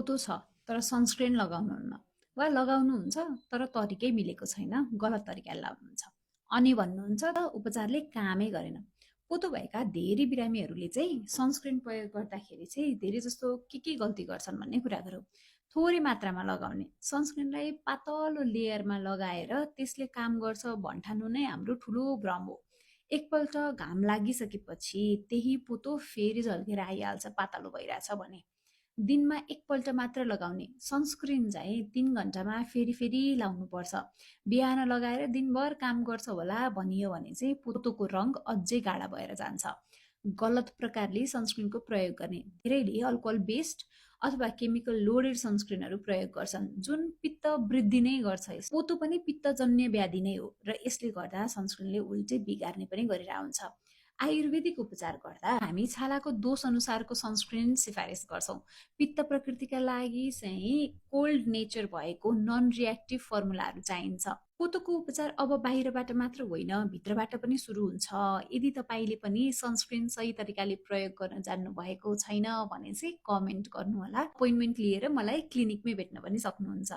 पोतो छ तर सनस्क्रिन लगाउनुहुन्न वा लगाउनुहुन्छ तर तरिकै मिलेको छैन, गलत तरिकाले लाउनुहुन्छ अनि भन्नुहुन्छ त उपचारले कामै गरेन। पोतो भएका धेरै बिरामीहरूले चाहिँ सनस्क्रिन प्रयोग गर्दाखेरि चाहिँ धेरै जस्तो के गल्ती गर्छन् भन्ने कुरा गरौँ। थोरै मात्रामा लगाउने, सनस्क्रिनलाई पातलो लेयरमा लगाएर त्यसले काम गर्छ भन्ठान्नु नै हाम्रो ठुलो भ्रम हो। एकपल्ट घाम लागिसकेपछि त्यही पोतो फेरि झल्केर आइहाल्छ पातलो भइरहेछ भने। दिनमा एकपल्ट मात्र लगाउने सनस्क्रिन चाहिँ 3 घण्टामा फेरि फेरि लाउनुपर्छ। बिहान लगाएर दिनभर काम गर्छ होला भनियो भने चाहिँ पोतोको रङ अझै गाढा भएर जान्छ। गलत प्रकारले सनस्क्रिनको प्रयोग गर्ने, धेरैले अल्कोहल बेस्ड अथवा केमिकल लोडेड सनस्क्रिनहरू प्रयोग गर्छन् जुन पित्त वृद्धि नै गर्छ। पोतो पनि पित्तजन्य व्याधि नै हो र यसले गर्दा सनस्क्रिनले उल्टै बिगार्ने पनि गरिरहेको हुन्छ। आयुर्वेदिक उपचार गर्दा हामी छालाको दोष अनुसारको सनस्क्रिन सिफारिस गर्छौँ। पित्त प्रकृतिका लागि चाहिँ कोल्ड नेचर भएको नन रियाक्टिभ फर्मुलाहरू चाहिन्छ। पोतोको उपचार अब बाहिरबाट मात्र होइन, भित्रबाट पनि सुरु हुन्छ। यदि तपाईँले पनि सनस्क्रिन सही तरिकाले प्रयोग गर्न जान्नु भएको छैन भने चाहिँ कमेन्ट गर्नुहोला। अपोइन्टमेन्ट लिएर मलाई क्लिनिकमै भेट्न पनि सक्नुहुन्छ।